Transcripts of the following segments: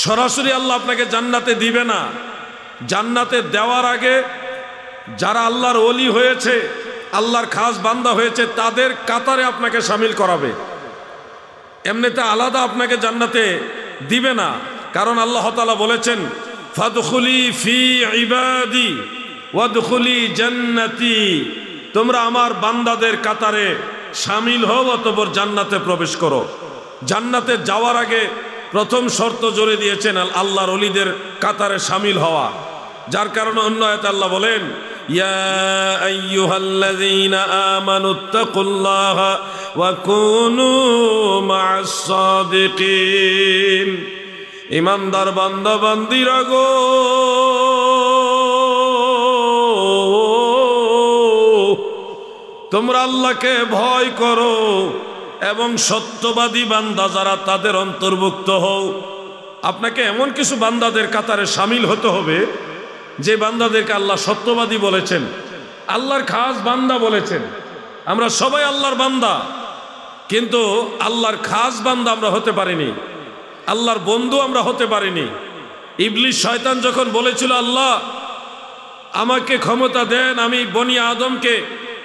সরাসরি আল্লাহ আপনাকে জান্নাতে দিবে না। জান্নাতে দেওয়ার আগে যারা আল্লাহর ওলি হয়েছে, আল্লাহর খাস বান্দা হয়েছে, তাদের কাতারে আপনাকে শামিল করাবে। এমনিতে আলাদা আপনাকে জান্নাতে দিবে না। কারণ আল্লাহ তাআলা বলেছেন, ফাদখুলি ফি ইবাদি ওয়াদখুলি জান্নাতি, তোমরা আমার বান্দাদের কাতারে শামিল হও, অতঃপর জান্নাতে প্রবেশ করো। জান্নাতে যাওয়ার আগে প্রথম শর্ত জোরে দিয়েছেন আল্লাহর ওলিদের কাতারে শামিল হওয়া। যার কারণে অন্য আয়াতে আল্লাহ বলেন, ইয়া আইয়ুহাল্লাযীনা আমানুত্তাকুল্লাহা ওয়া কুনু মা'আস সাদিকিন। ঈমানদার বান্দা বান্দীরা গো, তোমরা আল্লাহকে ভয় করো এবং সত্যবাদী বান্দা যারা তাদের অন্তর্ভুক্ত হও। আপনাকে এমন কিছু বান্দাদের কাতারে শামিল হতে হবে যে বান্দাদেরকে আল্লাহ সত্যবাদী বলেছেন, আল্লাহর খাস বান্দা বলেছেন। আমরা সবাই আল্লাহর বান্দা, কিন্তু আল্লাহর খাস বান্দা আমরা হতে পারিনি, আল্লাহর বন্ধু আমরা হতে পারিনি। ইবলিস শয়তান যখন বলেছিল, আল্লাহ আমাকে ক্ষমতা দেন, আমি বনি আদমকে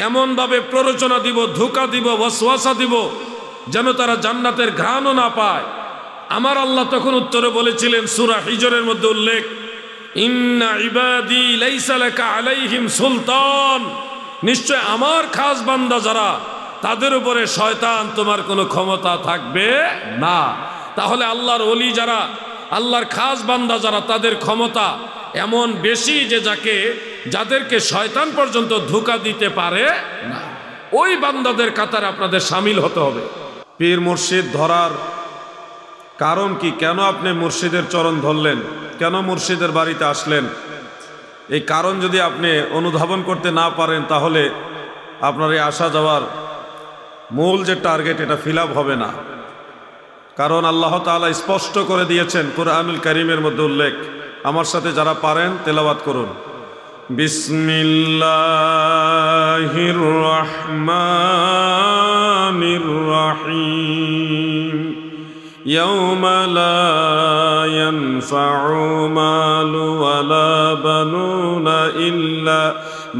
এমনভাবে প্ররোচনা দিব, ধোঁকা দিব, ওয়াসওয়াসা দিব যেন তারা জান্নাতের ঘ্রাণও না পায়। আমার আল্লাহ তখন উত্তরে বলেছিলেন, সূরা হিজরের মধ্যে উল্লেখ, ইন্না ইবাদি লাইসা লাকা আলাইহিম সুলতান, নিশ্চয় আমার খাস বান্দা যারা, তাদের উপরে শয়তান তোমার কোনো ক্ষমতা থাকবে না। তাহলে আল্লাহর ওলি যারা, আল্লাহর খাস বান্দা যারা, তাদের ক্ষমতা এমন বেশি যে যাদেরকে শয়তান পর্যন্ত ধোঁকা দিতে পারে না। ওই বান্দাদের কাতারে আপনাদের শামিল হতে হবে। পীর মুর্শিদ ধরার কারণ কি? কেন আপনি মুর্শিদের চরণ ধরলেন? কেন মুর্শিদের বাড়িতে আসলেন? এই কারণ যদি আপনি অনুধাবন করতে না পারেন, তাহলে আপনার এই আসা যাওয়ার মূল যে টার্গেট, এটা ফিল আপ হবে না। কারণ আল্লাহ তাআলা স্পষ্ট করে দিয়েছেন কুরআনুল কারীমের মধ্যে উল্লেখ। আমার সাথে যারা পারেন তেলাওয়াত করুন। বিসমিল্লাহির রহমানির রহিম। ইয়াওমা লা ইয়ানফাউ মালু ওয়ালা বানুনা ইল্লা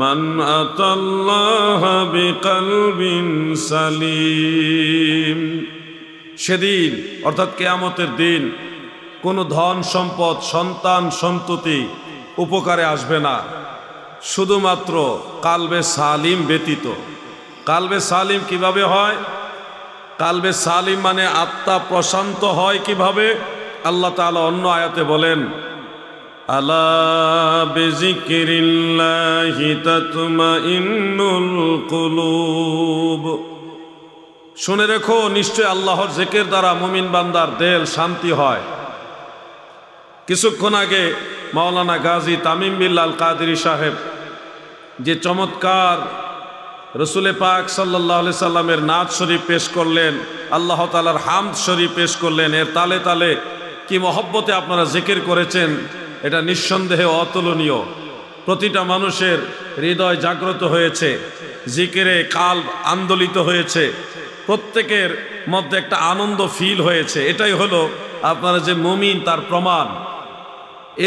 মান আতাল্লাহা বিকলবিন সালিম। সেদিন অর্থাৎ কিয়ামতের দিন কোনো ধন সম্পদ, সন্তান সন্ততি উপকারে আসবে না, শুধুমাত্র কালবে সালিম ব্যতীত। কালবে সালিম কিভাবে হয়? কালবে সালিম মানে আত্মা প্রশান্ত হয় কিভাবে? আল্লাহ তাআলা অন্য আয়াতে বলেন, আলা বিযিকরিল্লাহি তাতমাইন্নুল কুলুব। শুনে রেখো, নিশ্চয় আল্লাহর জিকির দ্বারা মুমিন বান্দার দিল শান্তি হয়। কিছুক্ষণ আগে মাওলানা গাজী তামিম বিল্লাল কাদেরী সাহেব যে চমৎকার রসুলে পাক সাল্লাল্লাহু আলাইহি সাল্লামের নাত শরীফ পেশ করলেন, আল্লাহ তাআলার হামদ শরীফ পেশ করলেন, এর তালে তালে কি মহব্বতে আপনারা জিকির করেছেন, এটা নিঃসন্দেহে অতুলনীয়। প্রতিটা মানুষের হৃদয় জাগ্রত হয়েছে, জিকিরে কাল্ব আন্দোলিত হয়েছে, প্রত্যেকের মধ্যে একটা আনন্দ ফিল হয়েছে। এটাই হলো আপনারা যে মুমিন তার প্রমাণ।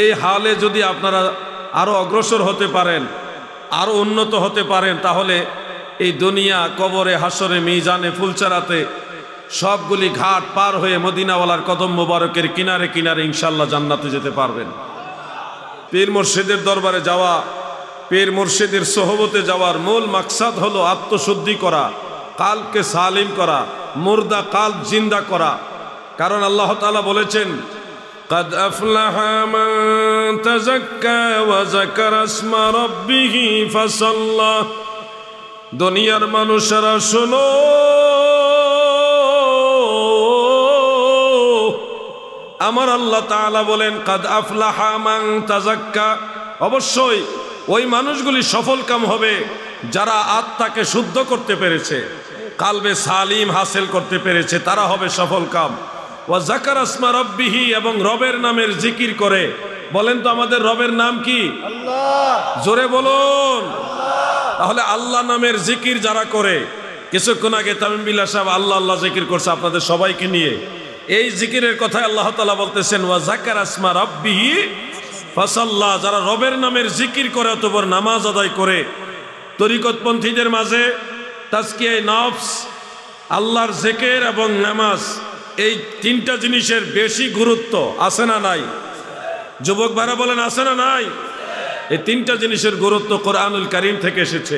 এই হালে যদি আপনারা আরো অগ্রসর হতে পারেন, আরো উন্নত হতে পারেন, তাহলে এই দুনিয়া, কবরে, হাসরে, মিজানে, ফুলচারাতে সবগুলি ঘাট পার হয়ে মদিনাওয়ালার কদম মোবারকের কিনারে কিনারে ইনশাআল্লাহ জান্নাতে যেতে পারবেন। পীর মুর্শিদের দরবারে যাওয়া, পীর মুর্শিদের সোহবতে যাওয়ার মূল মাকসাদ হলো আত্মশুদ্ধি করা, কালকে সালিম করা, মুর্দা কাল্ব জিন্দা করা। কারণ আল্লাহ তাআলা বলেছেন, قد أفلح من تزكى وذكر اسم ربه فصلى। দুনিয়ার মানুষেরা শোনো, আমার আল্লাহ তাআলা বলেন, قد أفلح من تزكى, অবশ্যই ওই মানুষগুলি সফলকাম হবে যারা আত্মাকে শুদ্ধ করতে পেরেছে, কালবে সালিম হাসিল করতে পেরেছে, তারা হবে সফলকাম। ওয়া যাকারা ইসমা রাব্বিহি, এবং রবের নামের জিকির করে। বলেন তো আমাদের রবের নাম কি? আল্লাহ। জোরে বলুন। তাহলে আল্লাহ নামের জিকির যারা করে, কিছুক্ষণ আগে তামিম বিল্লাহ সাহেব আল্লাহ আল্লাহ জিকির করছে আপনাদের সবাইকে নিয়ে, এই জিকিরের কথা আল্লাহ তাআলা বলতেছেন ওয়া যাকারা আসমা রাব্বিহি ফাসাল্লা, যারা রবের নামের জিকির করে অতঃপর নামাজ আদায় করে। তরিকতপন্থীদের মাঝে তাজকিয়ে নফস, আল্লাহর জিকির এবং নামাজ, এই তিনটা জিনিসের বেশি গুরুত্ব আছে না নাই? যুবক ভাইরা বলেন আছে না নাই? এই তিনটা জিনিসের গুরুত্ব কোরআনুল কারীম থেকে এসেছে।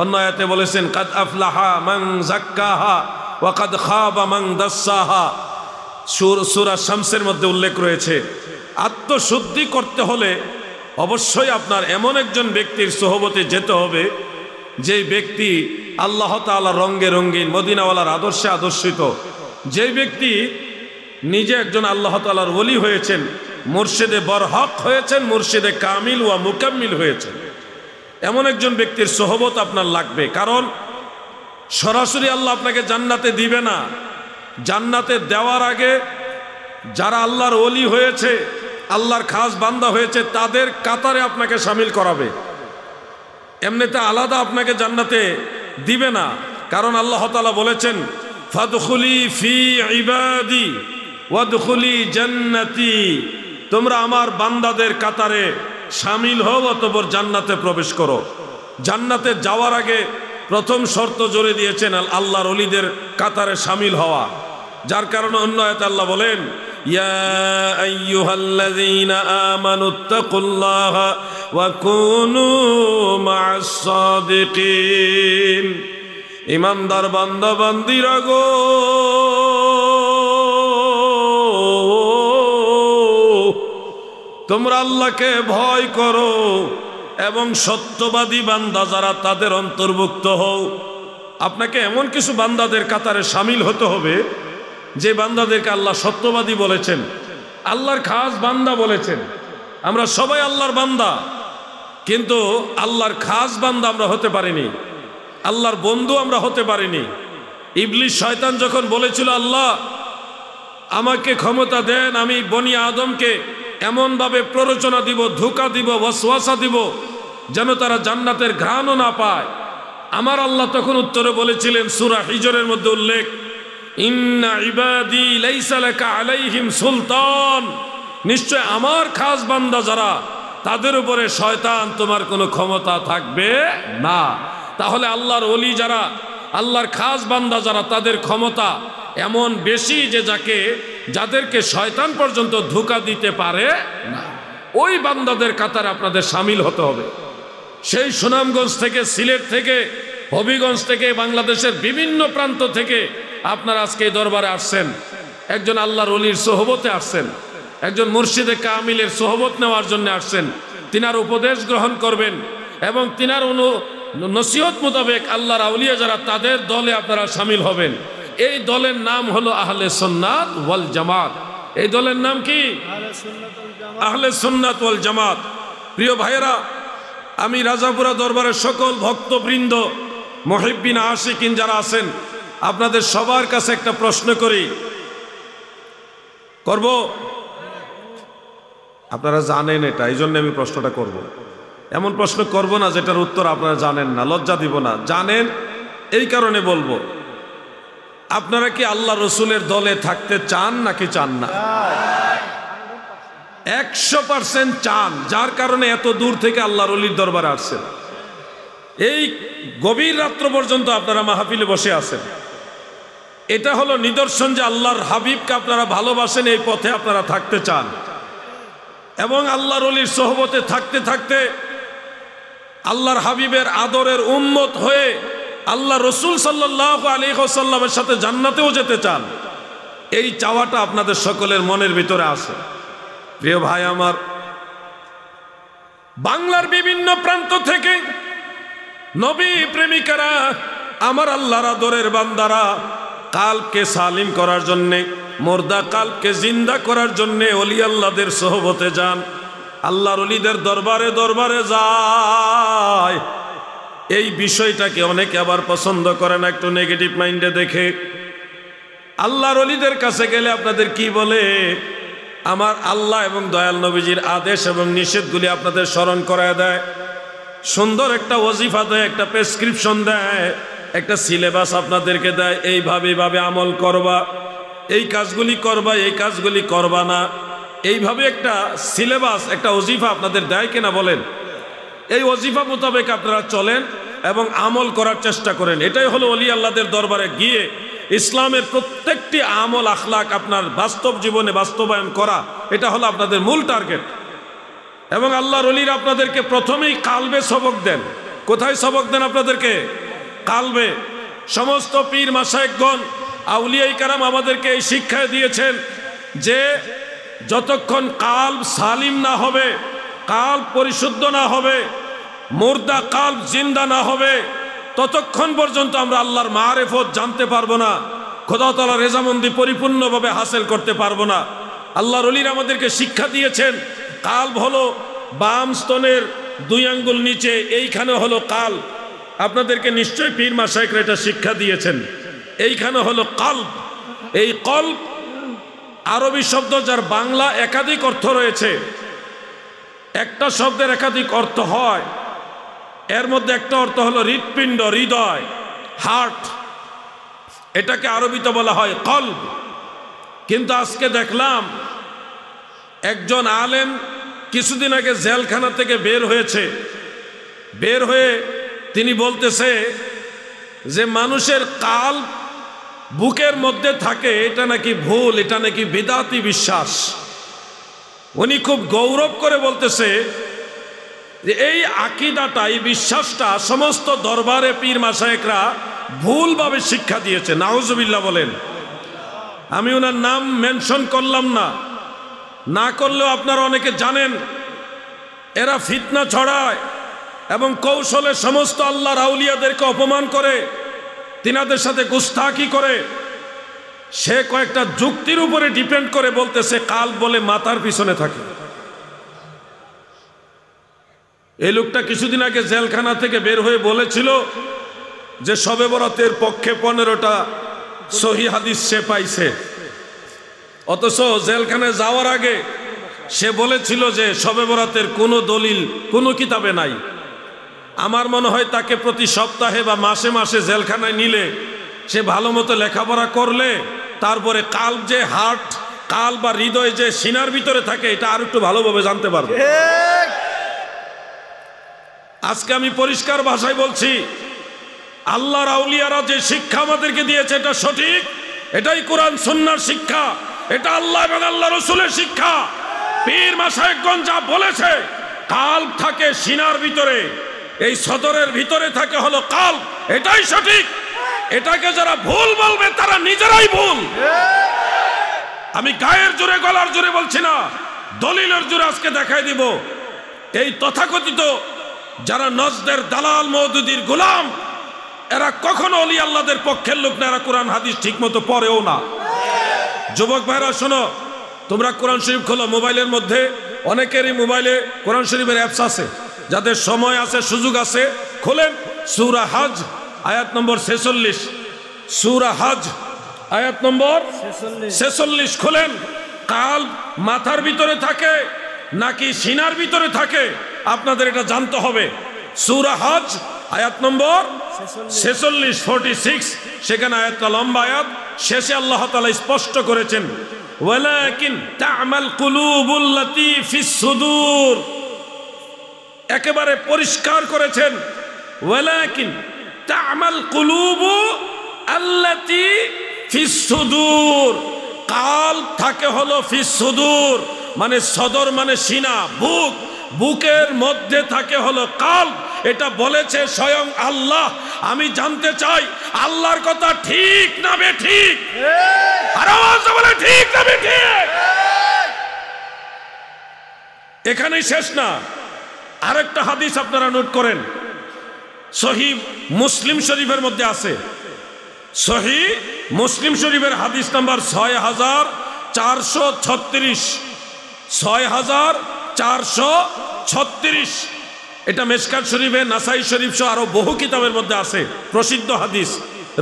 অন্য আয়াতে বলেছেন কাদ আফলাহা মান যাক্কাহা ওয়া কাদ খাবা মান দাসসাহা। সূরা শামসের মধ্যে উল্লেখ রয়েছে। আত্মশুদ্ধি করতে হলে অবশ্যই আপনার এমন একজন ব্যক্তির সোহবতে যেতে হবে যে ব্যক্তি আল্লাহ তাআলা রঙ্গে রঙ্গিন, মদিনাওয়ালার আদর্শে আদর্শিত, যে ব্যক্তি নিজে একজন আল্লাহ তাআলার ওলি হয়েছেন, মুর্শিদে বরহক হয়েছেন, মুর্শিদে কামিল ওয়া মুকাম্মিল হয়েছেন, এমন একজন ব্যক্তির সোহবত আপনার লাগবে। কারণ সরাসরি আল্লাহ আপনাকে জান্নাতে দিবে না। জান্নাতে দেওয়ার আগে যারা আল্লাহর ওলি হয়েছে, আল্লাহর খাস বান্দা হয়েছে, তাদের কাতারে আপনাকে শামিল করাবে। এমনিতে আলাদা আপনাকে জান্নাতে দিবে না। কারণ আল্লাহ তাআলা বলেছেন ফাদখুলি ফি ইবাদি ওয়াদখুলি জান্নাতি, তোমরা আমার বান্দাদের কাতারে শামিল হও অতঃপর জান্নাতে প্রবেশ করো। জান্নাতে যাওয়ার আগে প্রথম শর্ত জোরে দিয়েছেন আল্লাহর ওলিদের কাতারে শামিল হওয়া। যার কারণে অন্য আয়াতে আল্লাহ বলেন ইয়া আইয়ুহাল্লাযীনা আমানুত্তাকুল্লাহা ওয়া কুনু মা'আস সাদিকিন। ঈমানদার বান্দা বান্দিরা গো, তোমরা আল্লাহকে ভয় করো এবং সত্যবাদী বান্দা যারা তাদের অন্তর্ভুক্ত হও। আপনাকে এমন কিছু বান্দাদের কাতারে শামিল হতে হবে যে বান্দাদেরকে আল্লাহ সত্যবাদী বলেছেন, আল্লাহর খাস বান্দা বলেছেন। আমরা সবাই আল্লাহর বান্দা, কিন্তু আল্লাহর খাস বান্দা আমরা হতে পারিনি, আল্লাহর বন্ধু আমরা হতে পারিনি। ইবলিস শয়তান যখন বলেছিল আল্লাহ আমাকে ক্ষমতা দেন, আমি বনি আদমকে এমনভাবে প্ররোচনা দিব, ধোঁকা দিব, ওয়াসওয়াসা দিব যেন তারা জান্নাতের ঘ্রাণও না পায়, আমার আল্লাহ তখন উত্তরে বলেছিলেন, সূরা হিজরের মধ্যে উল্লেখ, ইন্না ইবাদি লাইসা লাকা আলাইহিম সুলতান, নিশ্চয় আমার খাস বান্দা যারা তাদের উপরে শয়তান তোমার কোনো ক্ষমতা থাকবে না। তাহলে আল্লাহর ওলি যারা, আল্লাহর খাস বান্দা যারা, তাদের ক্ষমতা এমন বেশি যে যাদেরকে শয়তান পর্যন্ত ধোঁকা দিতে পারে না। ওই বান্দাদের কাতারে আপনাদের শামিল হতে হবে। সেই সুনামগঞ্জ থেকে, সিলেট থেকে, হবিগঞ্জ থেকে, বাংলাদেশের বিভিন্ন প্রান্ত থেকে আপনারা আজকে এই দরবারে আসছেন। একজন আল্লাহর ওলির সোহবতে আসছেন, একজন মুর্শিদে কামিলের সোহবত নেওয়ার জন্য আসছেন। তিনার উপদেশ গ্রহণ করবেন এবং তিনার নসিহত মোতাবেক আল্লাহর আউলিয়া যারা, তাদের দলে আপনারা শামিল হবেন। এই দলের নাম হলো আহলে সুন্নাত ওয়াল জামাত। এই দলের নাম কি? আহলে সুন্নাত ওয়াল জামাত। প্রিয় ভাইয়েরা, আমি রাজাপুরা দরবারের সকল ভক্তবৃন্দ, মুহিব্বিন, আশিকিন যারা আছেন, আপনাদের সবার কাছে একটা প্রশ্ন করব। আপনারা জানেন এটা, এই জন্য আমি প্রশ্নটা করব। এমন প্রশ্ন করব না যেটার উত্তর আপনারা জানেন না, লজ্জা দিব না। জানেন এই কারণে বলবো, আপনারা কি আল্লাহ রসুলের দলে থাকতে চান নাকি চান না? 100% চান, যার কারণে এত দূর থেকে আল্লাহর ওলির দরবারে আসছেন। এই গভীর রাত্র পর্যন্ত আপনারা মাহফিলে বসে আছেন। এটা হলো নিদর্শন যে আল্লাহর হাবিবকে আপনারা ভালোবাসেন, এই পথে আপনারা থাকতে চান। এবং আল্লাহর ওলির সোহবতে থাকতে থাকতে আল্লাহর হাবিবের আদরের উম্মত হয়ে আল্লাহ রসুল সাল্লাল্লাহু আলাইহি ওয়াসাল্লামের সাথে জান্নাতেও যেতে চান। এই চাওয়াটা আপনাদের সকলের মনের ভিতরে আছে। প্রিয় ভাই আমার, বাংলার বিভিন্ন প্রান্ত থেকে নবী প্রেমিকারা, আমার আল্লাহর আদরের বান্দারা, কালকে সালিম করার জন্যে, মুর্দা কালকে জিন্দা করার জন্যে ওলি আল্লাহদের সোহবতে যান, আল্লাহর ওলিদের দরবারে দরবারে যায়। এই বিষয়টাকে অনেকে আবার পছন্দ করে না, একটু নেগেটিভ মাইন্ডে দেখে। আল্লাহর ওলিদের কাছে গেলে আপনাদের কি বলে? আমার আল্লাহ এবং দয়াল নবীজির আদেশ এবং নিষেধগুলি আপনাদের স্মরণ করায় দেয়, সুন্দর একটা ওজিফা দেয়, একটা প্রেসক্রিপশন দেয়, একটা সিলেবাস আপনাদেরকে দেয়, এইভাবে আমল করবা। এই কাজগুলি করবা, এই কাজগুলি করবা না, এইভাবে একটা সিলেবাস, একটা ওজিফা আপনাদের দেয় কিনা বলেন? এই ওজিফা মোতাবেক আপনারা চলেন এবং আমল করার চেষ্টা করেন। এটাই হলো ওলি আল্লাহদের দরবারে গিয়ে ইসলামের প্রত্যেকটি আমল আখলাক আপনার বাস্তব জীবনে বাস্তবায়ন করা, এটা হলো আপনাদের মূল টার্গেট। এবং আল্লাহর ওলিরা আপনাদেরকে প্রথমেই কালবে সবক দেন। কোথায় সবক দেন আপনাদেরকে? কালবে। সমস্ত পীর মাশায়েখগণ, আউলিয়ায়ে কেরাম আমাদেরকে এই শিক্ষা দিয়েছেন যে যতক্ষণ কালব সালিম না হবে, কালব পরিশুদ্ধ না হবে, মুর্দা কালব জিন্দা না হবে, ততক্ষণ পর্যন্ত আমরা আল্লাহর মারিফত জানতে পারবো না, খোদা তাআলার রেজামন্দি পরিপূর্ণভাবে হাসিল করতে পারবো না। আল্লাহর ওলিরা আমাদেরকে শিক্ষা দিয়েছেন কালব হলো বাম স্তনের 2 আঙ্গুল নিচে, এইখানে হলো কালব। আপনাদেরকে নিশ্চয়ই পীর মাশায়েখরা এটা শিক্ষা দিয়েছেন। এইখানে হলো কালব। এই কলব আরবি শব্দ, যার বাংলা একাধিক অর্থ রয়েছে। একটা শব্দের একাধিক অর্থ হয়, এর মধ্যে একটা অর্থ হলো হৃৎপিণ্ড, হৃদয়, হার্ট। এটাকে আরবিতে বলা হয় কলব। কিন্তু আজকে দেখলাম একজন আলেম কিছুদিন আগে জেলখানা থেকে বের হয়েছে। বের হয়ে তিনি বলতেছে যে মানুষের কালব বুকের মধ্যে থাকে, এটা নাকি ভুল, এটা নাকি বিদাতি বিশ্বাস। উনি খুব গৌরব করে বলতেছে যে এই আকীদাটা, এই বিশ্বাসটা সমস্ত দরবারে পীর মাশায়েখরা ভুলভাবে শিক্ষা দিয়েছে। নাউজুবিল্লাহ বলেন। আমি ওনার নাম মেনশন করলাম না, না করলেও আপনারা অনেকে জানেন। এরা ফিতনা ছড়ায় এবং কৌশলে সমস্ত আল্লাহর আউলিয়াদেরকে অপমান করে, তিনাদের সাথে গুস্তাখি করে। সে কয়েকটা যুক্তির উপরে ডিপেন্ড করে বলতেছে কাল বলে মাথার পিছনে থাকে। এই লোকটা কিছুদিন আগে জেলখানা থেকে বের হয়ে বলেছিল যে শবে বরাতের পক্ষে 15টা সহি হাদিস সে পাইছে। অথচ জেলখানায় যাওয়ার আগে সে বলেছিল যে শবে বরাতের কোনো দলিল কোনো কিতাবে নাই। আমার মনে হয় তাকে প্রতি সপ্তাহে বা মাসে মাসে জেলখানায় নিলে সে ভালো মতো লেখাপড়া করলে তারপরে কালব যে হার্ট, কালব বা হৃদয় যে সিনার ভিতরে থাকে, এটা আর একটু ভালোভাবে জানতে পারবে। আজকে আমি পরিষ্কার ভাষায় বলছি, আল্লাহর আউলিয়ারা যে শিক্ষা আমাদেরকে দিয়েছে এটা সঠিক, এটাই কোরআন সুন্নাহর শিক্ষা, এটা আল্লাহ এবং আল্লাহ রাসূলের শিক্ষা। পীর মাশায়েখগণ যা বলেছে, কালব থাকে সিনার ভিতরে, এই সদরের ভিতরে থাকে হলো কালব, এটাই সঠিক। এটাকে যারা ভুল বলবে তারা নিজেরাই ভুল। আমি গায়ের জোরে গলার জোরে বলছি না, দলিলের জোরে আজকে দেখাই দিব। এই তথাকথিত যারা নজদের দালাল মওদুদির গোলাম, এরা কখনো ওলি আল্লাহদের পক্ষের লোক না, এরা কোরআন হাদিস ঠিক মতো পড়েও না। যুবক ভাইরা শোনো, তোমরা কোরআন শরীফ খোলো। মোবাইলের মধ্যে অনেকেরই মোবাইলে কোরআন শরীফের অ্যাপস আছে, যাদের সময় আছে সুযোগ আছে খোলেন। সূরা হজ আয়াত নম্বর 46, সূরা হজ আয়াত নম্বর 46 খোলেন। কালব মাথার ভিতরে থাকে নাকি সিনার ভিতরে থাকে আপনাদের এটা জানতে হবে। সূরা হজ আয়াত নম্বর 46, 46, সেখানে আয়াতটা লম্বা আয়াত। শেষে আল্লাহ তাআলা স্পষ্ট করেছেন, ওয়ালাকিন তা'মাল কুলুবুল্লাতী ফিস সুদূর। একেবারে পরিষ্কার করেছেন, ওয়ালাকিন তা'মাল কুলুবু আল্লাতী ফিস সুদূর। কালব থাকে হলো ফিস সুদূর, মানে সদর মানে সিনা, বুক, বুকের মধ্যে থাকে হলো কালব। এটা বলেছে স্বয়ং আল্লাহ। আমি জানতে চাই আল্লাহর কথা ঠিক না বেঠিক? আর আওয়াজ বলে ঠিক না বেঠিক? এখানেই শেষ না, আরেকটা হাদিস আপনারা নোট করেন। সহিহ মুসলিম শরীফের মধ্যে আছে, সহিহ মুসলিম শরীফের হাদিস নাম্বার 6436, 6436। এটা মেশকাত শরীফে, নাসাই শরীফ সহ আরো বহু কিতাবের মধ্যে আছে, প্রসিদ্ধ হাদিস।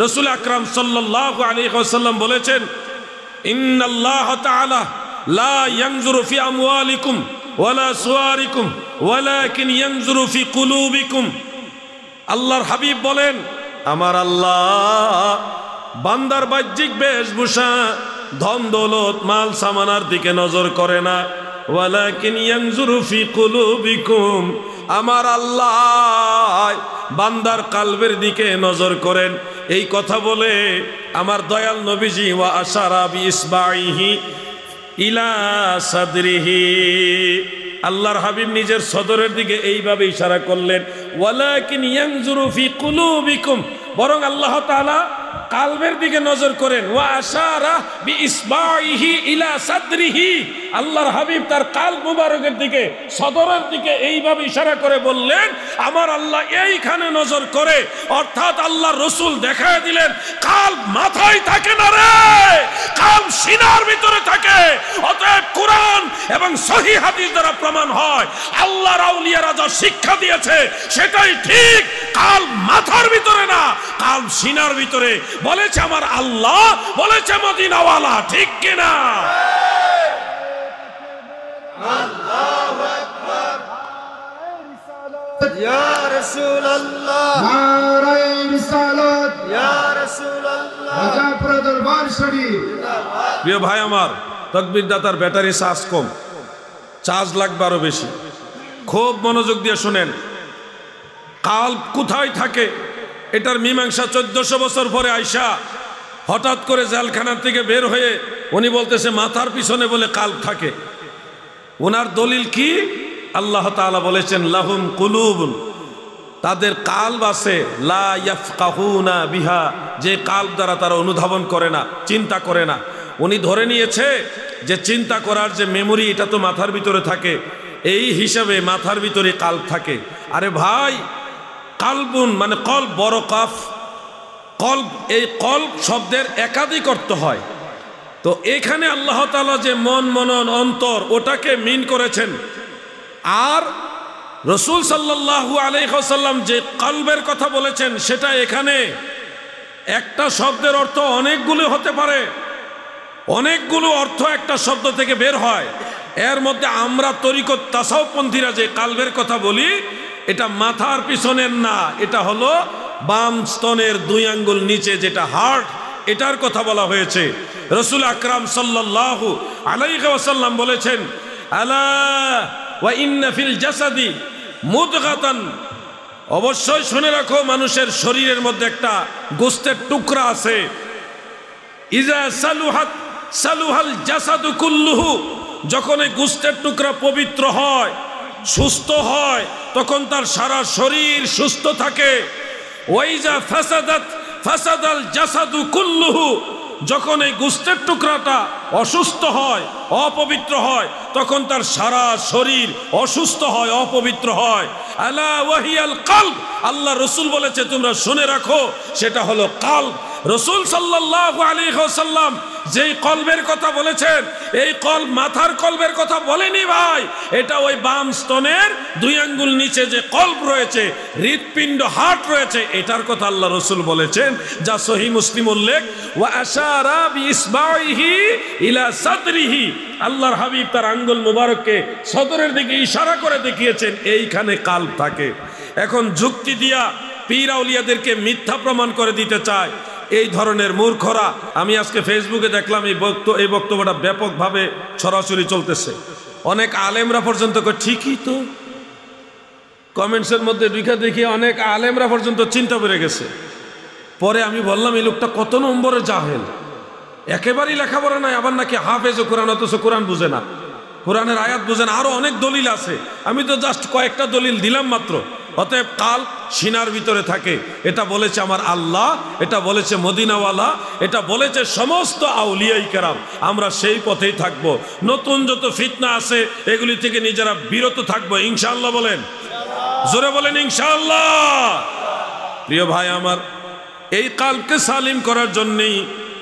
রাসূল আকরাম সাল্লাল্লাহু আলাইহি ওয়াসাল্লাম বলেছেন, ইন্নাল্লাহ তাআলা লা ইয়ানজুরু ফি আমওয়ালিকুম ওয়ালা সুওয়ারিকুম ওয়ালাকিন ইয়ানজুরু ফি কুলুবিকুম। আল্লাহর হাবিব বলেন, আমার আল্লাহ বান্দার বাহ্যিক বেশভূষা ধন দৌলত মাল সামানার দিকে নজর করে না, ওয়ালাকিন ইয়ানজুরু ফি কুলুবিকুম, আমার আল্লাহ বান্দার কালবের দিকে নজর করেন। এই কথা বলে আমার দয়াল নবীজি ওয়া আশারা বিইসবাইহি ইলা সাদরিহি, আল্লাহর হাবিব নিজের সদরের দিকে এইভাবে ইশারা করলেন, ওয়ালাকিন ইয়ানজুরু ফি কুলুবিকুম, বরং আল্লাহ তাআলা কালবের দিকে নজর করেন। ওয়া আশারা বিইসবাইহি ইলা সাদরিহি, আল্লাহর হাবিব তার কালব মুবারকের দিকে সদরের দিকে এইভাবে ইশারা করে বললেন, আমার আল্লাহ এইখানে নজর করে। অর্থাৎ আল্লাহর রাসূল দেখায় দিলেন কালব মাথায় থাকে না রে, কালব সিনার ভিতরে থাকে। অতএব কোরআন এবং সহিহ হাদিস দ্বারা প্রমাণ হয় আল্লাহর আউলিয়ারা যা শিক্ষা দিয়েছে সেটাই ঠিক। কালব মাথার ভিতরে না, কালব সিনার ভিতরে। বলেছে আমার আল্লাহ, বলেছে মদিনাওয়ালা, ঠিক কিনা? আল্লাহু আকবার। ইয়া রাসূলুল্লাহ, নারায়ে রিসালাত, ইয়া রাসূলুল্লাহ, রাজাপুর দরবার শরীফ। প্রিয় ভাই আমার, তাকবীর দাতার ব্যাটারি চার্জ কম, চার্জ লাগবে আরো বেশি। খুব মনোযোগ দিয়ে শুনেন, কালব কোথায় থাকে এটার মীমাংসা 1400 বছর পরে আইসা হঠাৎ করে জেলখানার থেকে বের হয়ে উনি বলতেছে মাথার পিছনে বলে কালব থাকে। ওনার দলিল কি? আল্লাহ তাআলা বলেছেন লাহুম কুলুবুন, তাদের কালব আছে, লা ইয়াফকাহুনা বিহা, যে কালব দ্বারা তারা অনুধাবন করে না, চিন্তা করে না। উনি ধরে নিয়েছে যে চিন্তা করার যে মেমোরি এটা তো মাথার ভিতরে থাকে, এই হিসাবে মাথার ভিতরে কালব থাকে। আরে ভাই, কালবুন মানে কলব, বড় কাফ, কলব, এই কলব শব্দের একাধিক অর্থ হয়। তো এখানে আল্লাহ তাআলা যে মন, মনন, অন্তর, ওটাকে মিন করেছেন। আর রাসূল সাল্লাল্লাহু আলাইহি ওয়াসাল্লাম যে কলবের কথা বলেছেন সেটা এখানে একটা শব্দের অর্থ অনেকগুলো হতে পারে, অনেকগুলো অর্থ একটা শব্দ থেকে বের হয়। এর মধ্যে আমরা তরিকত তাসাউফপন্থীরা যে কালবের কথা বলি, এটা মাথার পিছনের না, এটা হলো বাম স্তনের 2 আঙ্গুল নিচে যেটা হার্ট, এটার কথা বলা হয়েছে। রাসূল আকরাম সাল্লাল্লাহু আলাইহি ওয়াসাল্লাম বলেছেন, আলা ওয়া ইন্না ফিল জাসাদি মুদগাতান, অবশ্যই শুনে রাখো মানুষের শরীরের মধ্যে একটা গোশতের টুকরা আছে, ইজা সালুহাত সালুহাল জাসাদু কুল্লুহু, যখন এই গোশতের টুকরা পবিত্র হয়, সুস্থ হয়, তখন তার সারা শরীর সুস্থ থাকে। ওয়াইজা ফাসাদাত ফাসাদাল জাসাদু কুল্লুহু, যখন এই গোশতের টুকরাটা অসুস্থ হয়, অপবিত্র হয়, তখন তার সারা শরীর অসুস্থ হয়, অপবিত্র হয়। আলা ওয়াহিয়াল কলব, আল্লাহ রাসূল বলেছে তোমরা শুনে রাখো, সেটা হলো কালব। রাসূল সাল্লাল্লাহু আলাইহি ওয়াসাল্লাম যেই কলবের কথা বলেছেন, এই কলব মাথার কলবের কথা বলেনি ভাই, এটা ওই বাম স্তনের 2 আঙ্গুল নিচে যে কলব রয়েছে, হৃৎপিণ্ড, হার্ট রয়েছে, এটার কথা আল্লাহ রাসূল বলেছেন, যা সহিহ মুসলিম উল্লেখ। ওয়া আশারা বিইসবাইহি ইলা সাদরিহি, আল্লাহর হাবিব তার আঙ্গুল মুবারককে সদরের দিকে ইশারা করে দেখিয়েছেন এইখানে কালব থাকে। এখন যুক্তি দিয়া পীর আউলিয়াদেরকে মিথ্যা প্রমাণ করে দিতে চায় এই ধরনের মূর্খরা। আমি আজকে ফেসবুকে দেখলাম এই বক্তব্যটা ব্যাপকভাবে ছড়াছড়ি চলতেছে। অনেক আলেমরা পর্যন্ত ঠিকই তো, কমেন্টসের মধ্যে দেখি অনেক আলেমরা পর্যন্ত চিন্তা করে গেছে। পরে আমি বললাম এই লোকটা কত নম্বরে জাহেল, একেবারেই লেখাপড়া নাই, আবার নাকি হাফেজ কোরআন, অথচ কোরআন বুঝে না, কোরআনের আয়াত বুঝে না, আরো অনেক দলিল আছে। আমি তো জাস্ট কয়েকটা দলিল দিলাম মাত্র। অতএব কালব সিনার ভিতরে থাকে, এটা বলেছে আমার আল্লাহ, এটা বলেছে মদিনাওয়ালা, এটা বলেছে সমস্ত আউলিয়ায়ে কেরাম। আমরা সেই পথেই থাকবো। নতুন যত ফিতনা আছে এগুলি থেকে নিজেরা বিরত থাকবো ইনশাআল্লাহ। বলেন, জোরে বলেন ইনশাআল্লাহ। প্রিয় ভাই আমার, এই কালবকে সালিম করার জন্যই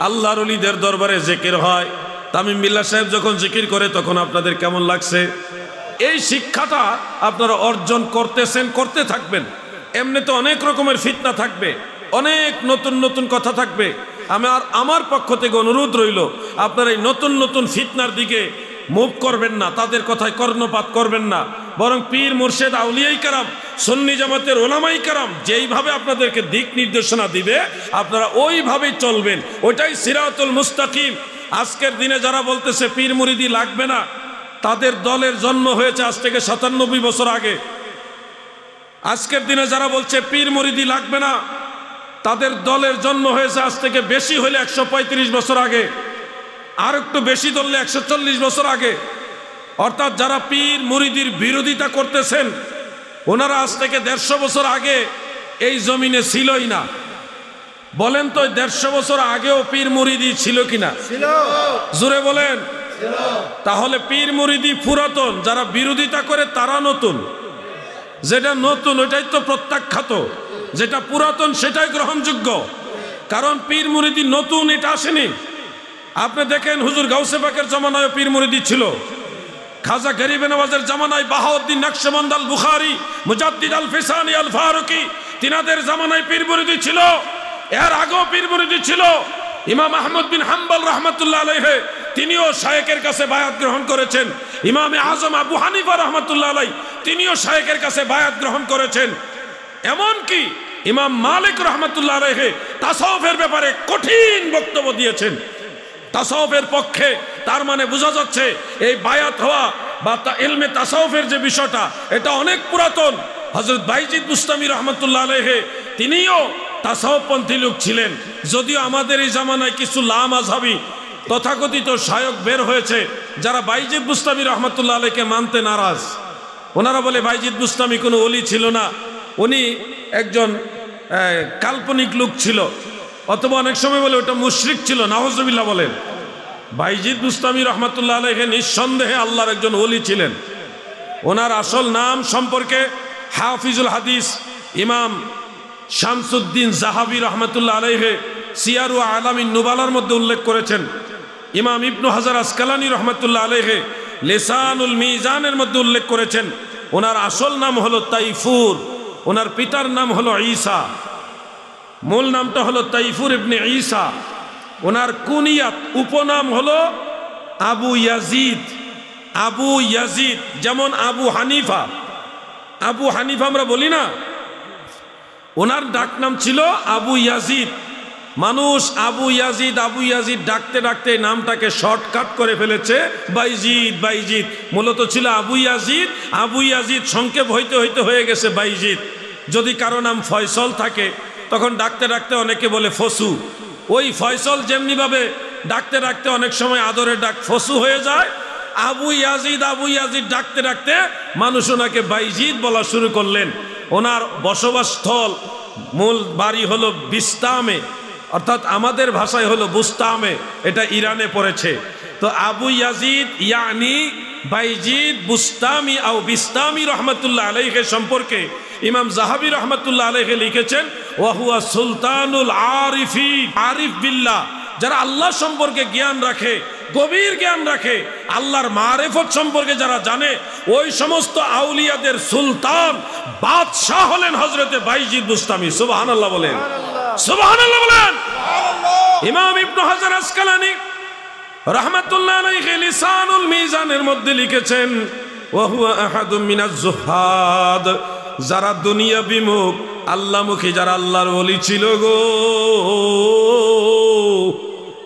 আল্লাহর ওলিদের দরবারে জিকির হয়। তামিম বিল্লাহ সাহেব যখন জিকির করে তখন আপনাদের কেমন লাগছে? এই শিক্ষাটা আপনারা অর্জন করতেছেন, করতে থাকবেন। এমনি তো অনেক রকমের ফিতনা থাকবে, অনেক নতুন নতুন কথা থাকবে। আমার পক্ষ থেকে অনুরোধ রইল, আপনারা এই নতুন নতুন ফিতনার দিকে মুভ করবেন না, তাদের কথায় কর্ণপাত করবেন না, বরং পীর মুর্শেদ আউলিয়ায়ে কেরাম, সুন্নি জামাতের উলামায়ে কেরাম যেইভাবে আপনাদেরকে দিক নির্দেশনা দিবে আপনারা ওইভাবেই চলবেন। ওইটাই সিরাতুল মুস্তাকিম। আজকের দিনে যারা বলতেছে পীর মুরিদি লাগবে না, তাদের দলের জন্ম হয়েছে আজ থেকে 97 বছর আগে। আজকের দিনে যারা বলছে পীর মুরিদি লাগবে না, তাদের দলের জন্ম হয়েছে আজ থেকে বেশি হলে 135 বছর আগে, আর একটু বেশি ধরলে 140 বছর আগে। অর্থাৎ যারা পীর মুরিদির বিরোধিতা করতেছেন, ওনারা আজ থেকে 150 বছর আগে এই জমিনে ছিলই না। বলেন তো 150 বছর আগেও পীর মুরিদি ছিল কিনা? জোরে বলেন। তাহলে পীর মুরিদি পুরাতন, যারা বিরোধিতা করে তারা নতুন। যেটা নতুন ওইটাই তো প্রত্যাখ্যাত, যেটা পুরাতন সেটাই গ্রহণযোগ্য। কারণ পীর মুরিদি নতুন এটা আসেনি। আপনি দেখেন হুজুর গাউসে পাকের জামানায় পীর মুরিদি ছিল, খাজা গরিবে নওয়াজের জামানায় বাহাউদ্দিন নকশবন্দ আল বুখারী, মুজাদ্দিদ আল ফিসানি আল ফারুকি, তিনাদের জামানায় পীর মুরিদি ছিল। এর আগেও পীর মুরিদি ছিল। ইমাম আহমদ বিন হাম্বল রাহমাতুল্লাহ আলাইহি তিনিও শায়েখের কাছে বায়াত গ্রহণ করেছেন। ইমাম আজম আবু হানিফা রাহমাতুল্লাহ আলাইহি তিনিও শায়েখের কাছে বায়াত গ্রহণ করেছেন। এমনকি ইমাম মালিক রাহমাতুল্লাহ আলাইহি তাসাউফের ব্যাপারে কঠিন বক্তব্য দিয়েছেন, তাসাউফের পক্ষে। তার মানে বোঝা যাচ্ছে এই বায়াত হওয়া বা ইলমে তাসাউফের যে বিষয়টা, এটা অনেক পুরাতন। হযরত বাইজিদ বুস্তামি রাহমাতুল্লাহ আলাইহি তিনিও তাসাউফপন্থী লোক ছিলেন। যদিও আমাদের এই জামানায় কিছু লামাযহাবী তথাকথিত শায়ক বের হয়েছে, যারা বাইজিদ বুস্তামি রাহমাতুল্লাহ আলাইহিকে মানতে নারাজ। ওনারা বলে বাইজিদ বুস্তামি কোনো ওলি ছিল না, উনি একজন কাল্পনিক লোক ছিল, অথবা অনেক সময় বলে ওটা মুশরিক ছিল। নাউজুবিল্লাহ বলেন। বাইজিদ বুস্তামি রাহমাতুল্লাহ আলাইহি নিঃসন্দেহে আল্লাহর একজন ওলি ছিলেন। ওনার আসল নাম সম্পর্কে হাফিজুল হাদিস ইমাম শামসুদ্দিন জাহাবি রাহমাতুল্লাহ আলাইহি সিয়ারু আলামিন নুবালার মধ্যে উল্লেখ করেছেন। ইমাম ইবনু হাজার আসকালানি রাহমাতুল্লাহ আলাইহি লিসানুল মিজানের মধ্যে উল্লেখ করেছেন। ওনার আসল নাম হলো তাইফুর, ওনার পিতার নাম হলো ঈসা, মূল নামটা হলো তাইফুর ইবনে ঈসা। ওনার কুনিয়াত উপনাম হলো আবু ইয়াজিদ। আবু ইয়াজিদ যেমন আবু হানিফা, আবু হানিফা আমরা বলি না, ওনার ডাক নাম ছিল আবু ইয়াজিদ। মানুষ আবু ইয়াজিদ আবু ইয়াজিদ ডাকতে ডাকতে নামটাকে শর্টকাট করে ফেলেছে বাইজিদ বাইজিদ। মূলত ছিল আবু ইয়াজিদ, আবু ইয়াজিদ সংক্ষেপ হইতে হইতে হয়ে গেছে বাইজিদ। যদি কারো নাম ফয়সল থাকে তখন ডাকতে ডাকতে অনেকে বলে ফসু। ওই ফয়সল যেমনিভাবে ডাকতে ডাকতে অনেক সময় আদরের ডাক ফসু হয়ে যায়, আবু ইয়াজিদ ডাকতে ডাকতে মানুষ ওনাকে বাইজিদ বলা শুরু করলেন। ওনার বসবাসস্থল মূল বাড়ি হলো বিস্তামে, অর্থাৎ আমাদের ভাষায় হলো বুস্তামে, এটা ইরানে পড়েছে। তো আবু ইয়াজিদ ইয়ানি বাইজিদ বুস্তামি আও বিস্তামি রহমতুল্লাহ আলাইহি সম্পর্কে ইমাম জাহাবি রহমতুল্লাহ আলাইহি লিখেছেন, ওয়াহুয়া সুলতানুল আরিফিন, আরিফ বিল্লাহ, যারা আল্লাহ সম্পর্কে জ্ঞান রাখে, গভীর জ্ঞান রাখে, আল্লাহর মারিফত সম্পর্কে যারা জানে, ওই সমস্ত আউলিয়াদের সুলতান বাদশাহ হলেন হযরতে বাইজিদ বুস্তামি। সুবহানাল্লাহ বলেন, সুবহানাল্লাহ বলেন। ইমাম ইবনু হাজার আসকালানি রাহমাতুল্লাহ আলাইহি লিসানুল মিজানের মধ্যে লিখেছেন, ওয়া হুয়া আহাদুম মিনাজ যুহাদ, যারা দুনিয়া বিমুখ আল্লাহমুখী, যারা আল্লাহর ওলি ছিল গো,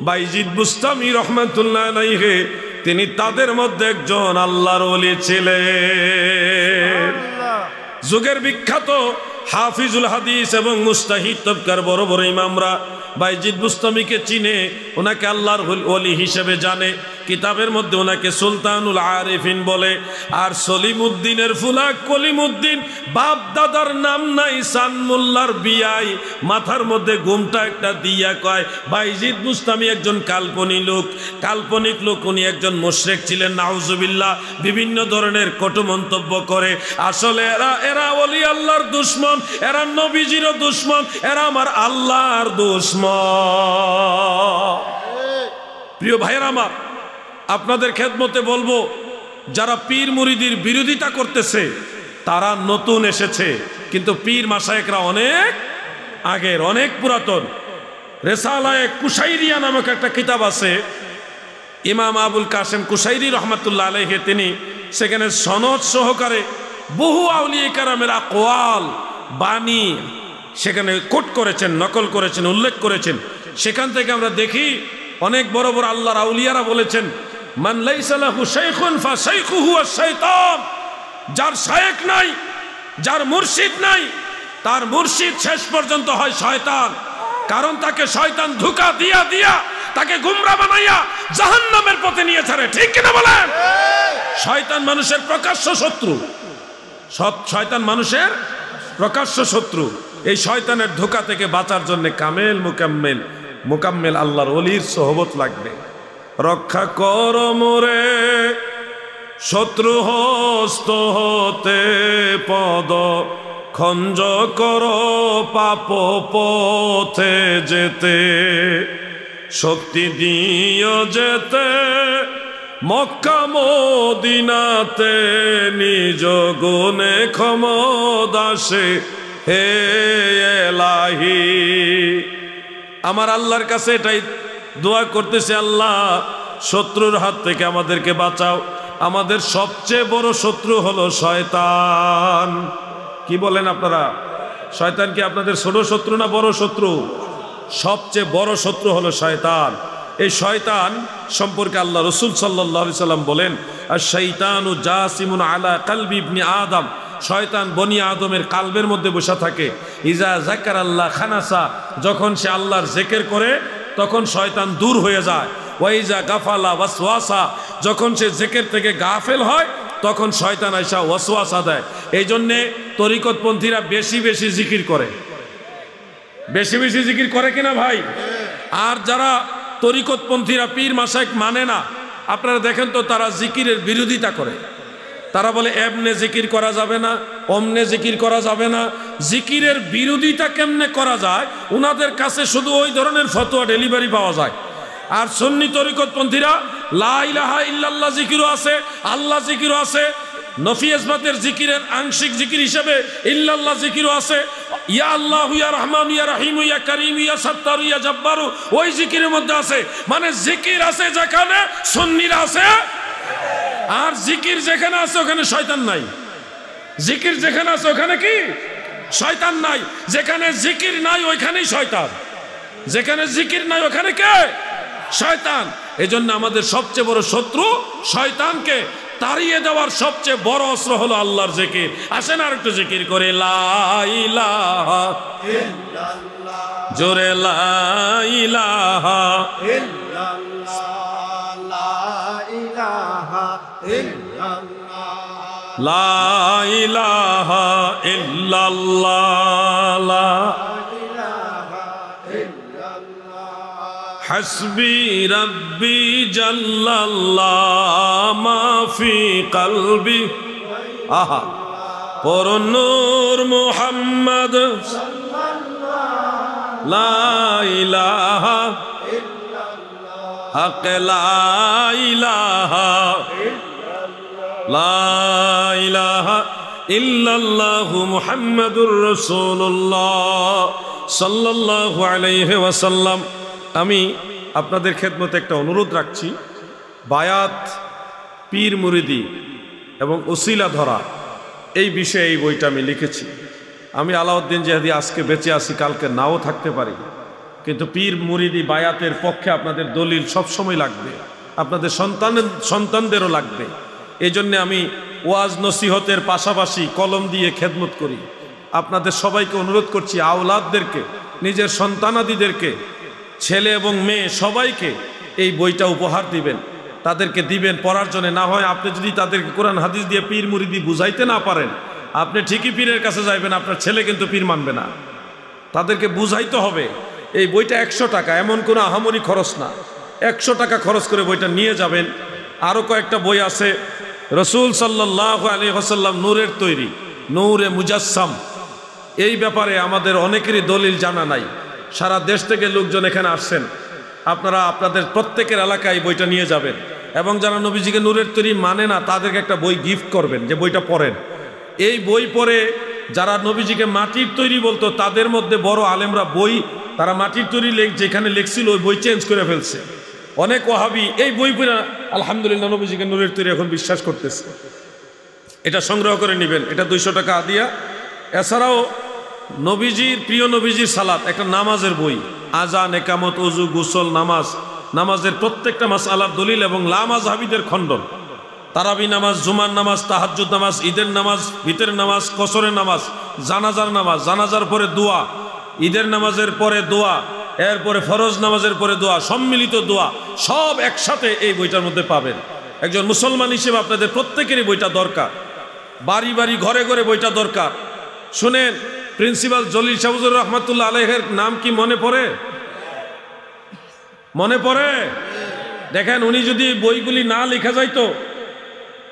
বাইজিদ বুস্তামি রহমাতুল্লাহ আলাইহি তিনি তাদের মধ্যে একজন আল্লাহর ওলি ছিলেন। যুগের বিখ্যাত হাফিজুল হাদিস এবং মুস্তাহিদ তবকার বড় বড় ইমামরা বাইজিদ বুস্তামিকে চিনে, ওনাকে আল্লাহর ওলি হিসেবে জানে। কিতাবের মধ্যে ওনাকে সুলতানুল আরিফিন বলে। আর সলিমউদ্দিনের ফুলা কলিমউদ্দিন, বাপ দাদার নাম নাই, সান মোল্লার বিয়াই, মাথার মধ্যে ঘুমটা একটা দিয়া কয় বাইজিদ বুস্তামি একজন কাল্পনিক লোক, উনি একজন মুশরিক ছিলেন, নাউজুবিল্লাহ। বিভিন্ন ধরনের কটু মন্তব্য করে। আসলে এরা ওলি আল্লাহর দুশমন, এরা নবীজিরও দুশমন, এরা আমার আল্লাহর দুশমন। প্রিয় ভাইয়েরা আমার, আপনাদের খেদমতে বলবো, যারা পীর মুরিদির বিরোধিতা করতেছে তারা নতুন এসেছে, কিন্তু পীর মাশায়েখরা অনেক আগের, অনেক পুরাতন। রেসালায়ে কুশাইরিয়া নামক একটা কিতাব আছে, ইমাম আবুল কাসেম কুশাইরি রহমাতুল্লাহ আলাইহি তিনি সেখানে সনদ সহকারে বহু আউলিয়া কেরামের আকওয়াল বাণী সেখানে কোট করেছেন, নকল করেছেন, উল্লেখ করেছেন। সেখান থেকে আমরা দেখি অনেক বড় বড় আল্লাহর আউলিয়ারা বলেছেন, মান লাইসা লাহু শাইখুন ফাশাইখুহু আশ-শাইতান, যার শায়েখ নাই, যার মুর্শিদ নাই, তার মুর্শিদ শেষ পর্যন্ত হয় শয়তান। কারণ তাকে শয়তান ধোঁকা দিয়া দিয়া তাকে গুমরা বানাইয়া জাহান্নামের পথে নিয়ে ছাড়ে। ঠিক কিনা বলেন? শয়তান মানুষের প্রকাশ্য শত্রু, শয়তান মানুষের প্রকাশ্য শত্রু। এই শয়তানের ধোঁকা থেকে বাঁচার জন্য কামেল মুকাম্মেল আল্লাহর ওলির সোহবত লাগবে। রক্ষা কর মোরে শত্রু হস্ত হতে, পদ খঞ্জ কর পাপ পথে যেতে, শক্তি দিও যেতে মক্কা মদিনাতে, নিজ গুণে ক্ষমদাসে হে এলাহি। আমার আল্লাহর কাছে এটাই দোয়া করতেছে, আল্লাহ শত্রুর হাত থেকে আমাদেরকে বাঁচাও। আমাদের সবচেয়ে বড় শত্রু হলো শয়তান। কি বলেন আপনারা? শয়তান কি আপনাদের ছোট শত্রু না বড় শত্রু? সবচেয়ে বড় শত্রু হলো শয়তান। এই শয়তান সম্পর্কে আল্লাহ রসুল সাল্লাল্লাহু আলাইহি সাল্লাম বলেন, আশ-শাইতানু জাসিমুন আলা কলবি ইবনি আদম, শয়তান বনি আদমের কালবের মধ্যে বসে থাকে। ইজা যাকারাল্লাহ খানাসা, যখন সে আল্লাহর জিকির করে তখন শয়তান দূর হয়ে যায়। ওয়াইজা গাফালা ওয়াসওয়াসা, যখন সে জিকির থেকে গাফেল হয় তখন শয়তান আইসা ওয়াসওয়াসা দেয়। এই জন্যে তরিকতপন্থীরা বেশি বেশি জিকির করে, বেশি বেশি জিকির করে কিনা ভাই? আর যারা তরিকতপন্থীরা পীর মাশায়েখ মানে না, আপনারা দেখেন তো তারা জিকিরের বিরোধিতা করে। তারা বলে এমনে জিকির করা যাবে না, অমনে জিকির করা যাবে না। জিকিরের বিরোধিতা কেমনে করা যায়, উনাদের কাছে শুধু ওই ধরনের ফতোয়া ডেলিভারি পাওয়া যায়। আর সুন্নি তরিকতপন্থীরা লা ইলাহা ইল্লাল্লাহ জিকিরও আছে, আল্লাহ জিকিরও আছে, নফি ইসবাতের জিকিরের আংশিক জিকির হিসেবে ইল্লাল্লাহ জিকিরও আছে, ইয়া আল্লাহ ইয়া রহমান ইয়া রহিম ইয়া করিম ইয়া সত্তার ইয়া জব্বারু ওই জিকিরের মধ্যে আছে। মানে জিকির আছে যেখানে সুন্নিরা আছে, আর জিকির যেখানে আছে ওখানে শয়তান নাই। জিকির যেখানে আছে ওখানে কি শয়তান নাই। যেখানে জিকির নাই ওইখানেই শয়তান, যেখানে জিকির নাই ওখানে কে? শয়তান। এজন্য আমাদের সবচেয়ে বড় শত্রু শয়তানকে তাড়িয়ে দেওয়ার সবচেয়ে বড় অস্ত্র হলো আল্লাহর জিকির। আসেন আর একটু জিকির করে, লা ইলাহা ইল্লাল্লাহ, জোরে লা ইলাহা ইল্লাল্লাহ, লা ইলাহা ইল্লাল্লাহ, লা ইলাহা ইল্লাল্লাহ, লা ইলাহা ইল্লাল্লাহ, হাসবি রাব্বি জাল্লাল্লাহ মা ফি কলবি। আহা, পরনূর মুহাম্মদ সাল্লাল্লাহ, লা ইলাহা ইল্লাল্লাহ, হক লা ইলাহা ইল্লাল্লাহ, লা ইলাহা ইল্লাল্লাহু মুহাম্মাদুর রাসূলুল্লাহ সাল্লাল্লাহু আলাইহি ওয়াসাল্লাম। আমি আপনাদের খেদমতে একটা অনুরোধ রাখছি, বায়াত, পীর মুরিদি এবং ওসিলা ধরা এই বিষয়ে এই বইটা আমি লিখেছি। আমি আলাউদ্দিন জিহাদি আজকে বেঁচে আছি, কালকে নাও থাকতে পারি, কিন্তু পীর মুরিদি বায়াতের পক্ষে আপনাদের দলিল সবসময় লাগবে, আপনাদের সন্তানদেরও লাগবে। এই জন্যে আমি ওয়াজ নসিহতের পাশাপাশি কলম দিয়ে খেদমত করি। আপনাদের সবাইকে অনুরোধ করছি, আওলাদদেরকে, নিজের সন্তানাদিদেরকে, ছেলে এবং মেয়ে সবাইকে এই বইটা উপহার দিবেন, তাদেরকে দিবেন পড়ার জন্য। না হয় আপনি যদি তাদেরকে কোরআন হাদিস দিয়ে পীর মুরিদি বুঝাইতে না পারেন, আপনি ঠিকই পীরের কাছে যাইবেন, আপনার ছেলে কিন্তু পীর মানবে না। তাদেরকে বুঝাইতে হবে। এই বইটা 100 টাকা, এমন কোনো আহামরি খরচ না। 100 টাকা খরচ করে বইটা নিয়ে যাবেন। আরও কয়েকটা বই আছে, রসুল সাল্লাল্লাহু আলাইহি ওয়াসাল্লাম নূরের তৈরি, নূরে মুজাসসাম, এই ব্যাপারে আমাদের অনেকেরই দলিল জানা নাই। সারা দেশ থেকে লোকজন এখানে আসছেন, আপনারা আপনাদের প্রত্যেকের এলাকায় বইটা নিয়ে যাবেন এবং যারা নবীজিকে নূরের তৈরি মানে না তাদেরকে একটা বই গিফট করবেন, যে বইটা পড়েন। এই বই পড়ে যারা নবীজিকে মাটির তৈরি বলতো, তাদের মধ্যে বড় আলেমরা বই, তারা মাটির তৈরি যেখানে লিখছিল ওই বই চেঞ্জ করে ফেলছে। অনেক ওয়াহাবি এই বই পড়ে আলহামদুলিল্লাহ নবীজিকে নূরের তৈরি এখন বিশ্বাস করতেছে। এটা সংগ্রহ করে নেবেন, এটা 200 টাকা দিয়া। এছাড়াও নবীজির, প্রিয় নবীজির সালাত, একটা নামাজের বই, আজান, একামত, ওযু, গোসল, নামাজ, নামাজের প্রত্যেকটা মাসআলার দলিল এবং লা মাযহাবীদের খণ্ডন। তারাবি নামাজ, জুমার নামাজ, তাহাজ্জুদ নামাজ, ঈদের নামাজ, ভিতরের নামাজ, কসরের নামাজ, জানাজার নামাজ, জানাজার পরে দোয়া, ঈদের নামাজের পরে দোয়া, এরপরে ফরজ নামাজের পরে দোয়া, সম্মিলিত দোয়া, সব একসাথে এই বইটার মধ্যে পাবেন। একজন মুসলমান হিসেবে আপনাদের প্রত্যেকেরই বইটা দরকার, বাড়ি বাড়ি ঘরে ঘরে বইটা দরকার। শুনেন, প্রিন্সিপাল জলিল শাহ হুজুর রহমাতুল্লাহ আলাইহির নাম কি মনে পড়ে? মনে পড়ে? দেখেন, উনি যদি বইগুলি না লেখা যাইতো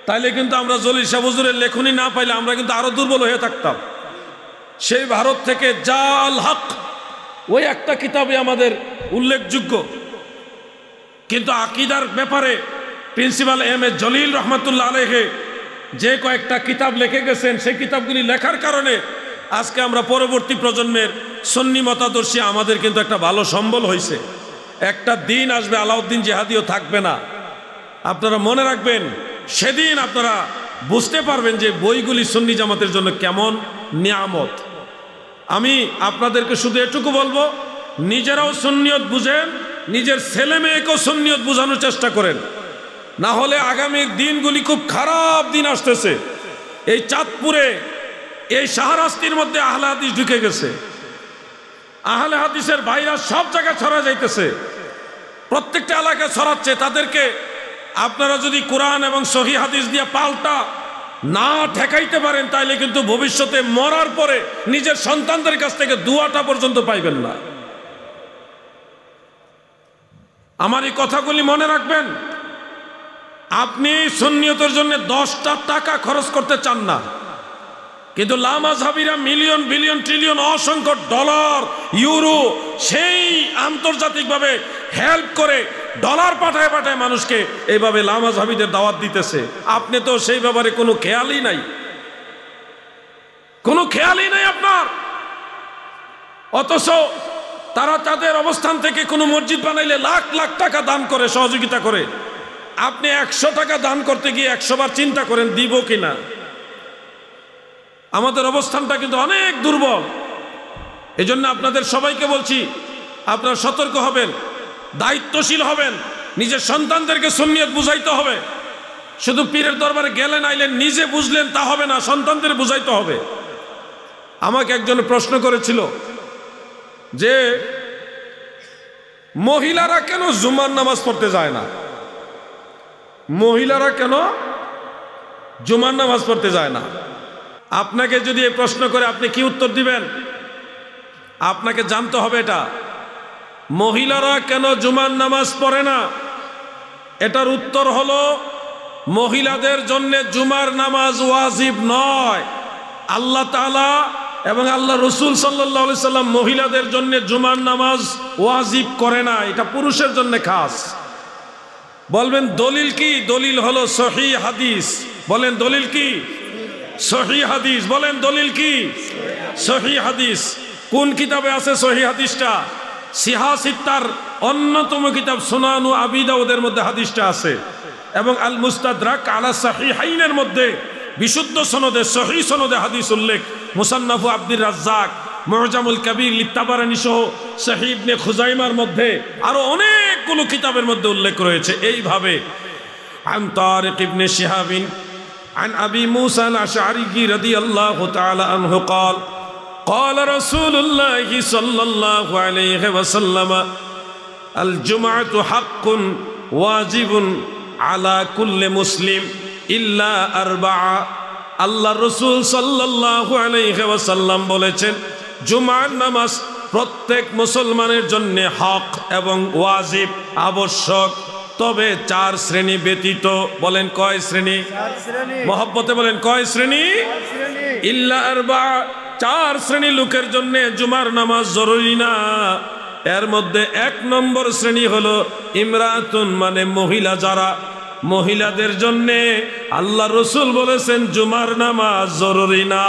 তাইলে কিন্তু আমরা জলিল শাহ হুজুরের লেখনী না পাইলে আমরা কিন্তু আরো দুর্বল হয়ে থাকতাম। সেই ভারত থেকে যা আল হক, ওই একটা কিতাবে আমাদের উল্লেখযোগ্য। কিন্তু আকীদার ব্যাপারে প্রিন্সিপাল এম এ জলিল রহমাতুল্লাহ আলাইহি যে কয়েকটা কিতাব লিখে গেছেন, সেই কিতাবগুলি লেখার কারণে আজকে আমরা পরবর্তী প্রজন্মের সুন্নি মতাদর্শী আমাদের কিন্তু একটা ভালো সম্বল হয়েছে। একটা দিন আসবে আলাউদ্দিন জিহাদিও থাকবে না। আপনারা মনে রাখবেন, সেদিন আপনারা বুঝতে পারবেন যে বইগুলি সুন্নি জামাতের জন্য কেমন নিয়ামত। আমি আপনাদেরকে শুধু এটুকু বলবো, নিজেরাও সুন্নিয়ত বুঝেন, নিজের ছেলে মেয়েকেও সুন্নিয়ত বোঝানোর চেষ্টা করেন। না হলে আগামী দিনগুলি খুব খারাপ দিন আসতেছে। এই চাঁদপুরে, এই শাহরাস্তির মধ্যে আহলে হাদিস ঢুকে গেছে। আহলে হাদিসের ভাইরাস সব জায়গায় ছড়া যাইতেছে, প্রত্যেকটা এলাকায় ছড়াচ্ছে। তাদেরকে আপনারা যদি কোরআন এবং সহিহ হাদিস দিয়ে পাল্টা না ঠেকাইতে পারেন, তাইলে কিন্তু ভবিষ্যতে মরার পরে নিজের সন্তানদের কাছ থেকে দুয়াটা পর্যন্ত পাইবেন না। আমার এই কথাগুলি মনে রাখবেন। আপনি সুন্নিয়তের জন্য 10টা টাকা খরচ করতে চান না, কিন্তু লা মাযহাবীরা মিলিয়ন বিলিয়ন ট্রিলিয়ন অসংখ্য ডলার ইউরো সেই আন্তর্জাতিকভাবে হেল্প করে ডলার পাঠায় পাঠায় মানুষকে এইভাবে লা মাযহাবীদের দাওয়াত দিতেছে। আপনি তো সেই ব্যাপারে কোনো খেয়ালই নাই, কোনো খেয়ালই নাই আপনার। অথচ তারা তাদের অবস্থান থেকে কোনো মসজিদ বানাইলে লাখ লাখ টাকা দান করে, সহযোগিতা করে। আপনি 100 টাকা দান করতে গিয়ে 100 বার চিন্তা করেন দিব কিনা। আমাদের অবস্থানটা কিন্তু অনেক দুর্বল। এজন্য আপনাদের সবাইকে বলছি, আপনারা সতর্ক হবেন, দায়িত্বশীল হবেন, নিজের সন্তানদেরকে সুন্নিয়ত বুঝাইতে হবে। শুধু পীরের দরবারে গেলেন আইলেন, নিজে বুঝলেন তা হবে না, সন্তানদের বুঝাইতে হবে। আমাকে একজন প্রশ্ন করেছিল যে মহিলারা কেন জুমার নামাজ পড়তে যায় না, মহিলারা কেন জুমার নামাজ পড়তে যায় না। আপনাকে যদি এই প্রশ্ন করে আপনি কি উত্তর দিবেন? আপনাকে জানতে হবে এটা, মহিলারা কেন জুমার নামাজ পড়ে না। এটার উত্তর হলো, মহিলাদের জন্য জুমার নামাজ ওয়াজিব নয়। আল্লাহ তাআলা এবং আল্লাহ রসুল সাল্লাল্লাহু আলাইহি সাল্লাম মহিলাদের জন্য জুমার নামাজ ওয়াজিব করে না, এটা পুরুষের জন্য খাস। বলবেন দলিল কি? দলিল হলো সহিহ হাদিস। বলেন দলিল কি? সহিহ হাদিস। বলেন দলিল কি? সহিহ হাদিস। কোন কিতাবে আছে সহিহ হাদিসটা? সিহা সিত্তার অন্যতম কিতাব সুনানু আবি দাউদের মধ্যে হাদিসটা আছে, এবং আল মুস্তাদরাক আলা সাহিহাইনের মধ্যে বিশুদ্ধ সনদে সহিহ সনদে হাদিস উল্লেখ। মুসান্নাফু আব্দুর রাজ্জাক, মুআজামুল কাবীর লিত্তাবারানী সহ সহিহ ইবনে খুজাইমার মধ্যে আরো অনেকগুলো কিতাবের মধ্যে উল্লেখ রয়েছে। এইভাবে আন তারিক ইবনে শিহাবিন عن أبي موسى الأشعري رضي الله تعالى عنه قال قال رسول الله صلى الله عليه وسلم الجمعة حق واجب على كل مسلم إلا أربعة। আল্লাহ রসুল সাল্লাল্লাহু আলাইহি ওয়াসাল্লাম বলেছেন, জুমার নামাজ প্রত্যেক মুসলমানের জন্য হক এবং ওয়াজিব, আবশ্যক, তবে 4 শ্রেণী ব্যতীত। বলেন কয় শ্রেণী? মহব্বতে বলেন কয় শ্রেণী? ইল্লা আরবা, 4 শ্রেণী লোকের জন্য জুমার নামাজ জরুরি না। এর মধ্যে 1 নম্বর শ্রেণী হলো ইমরাতুন, মানে মহিলা যারা, মহিলাদের জন্য আল্লাহ রসুল বলেছেন জুমার নামাজ জরুরি না।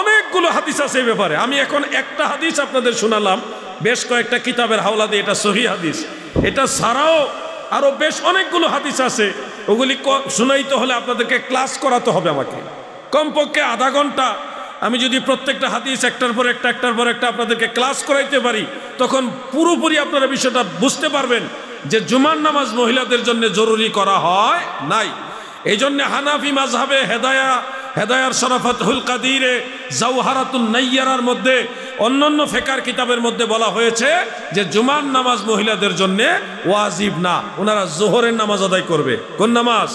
অনেকগুলো হাদিস আছে এই ব্যাপারে। আমি এখন একটা হাদিস আপনাদের শোনালাম, বেশ কয়েকটা কিতাবের হাওলা দিয়ে, এটা সহিহ হাদিস। এটা ছাড়াও আরো বেশ অনেকগুলো হাদিস আছে, ওগুলি শুনাইতে হলে আপনাদেরকে ক্লাস করাতে হবে। আমাকে কমপক্ষে আধা ঘন্টা আমি যদি প্রত্যেকটা হাদিস একটার পর একটা আপনাদেরকে ক্লাস করাইতে পারি, তখন পুরোপুরি আপনারা বিষয়টা বুঝতে পারবেন যে জুমার নামাজ মহিলাদের জন্য জরুরি করা হয় নাই। এই জন্য হানাফি মাযহাবে হেদায়ার শরাফাতুল কাদিরে জাওহারাতুন নাইয়ারার মধ্যে অন্যান্য ফিকহের কিতাবের মধ্যে বলা হয়েছে যে জুমার নামাজ মহিলাদের জন্য ওয়াজিব না, ওনারা যোহরের নামাজ আদায় করবে। কোন নামাজ?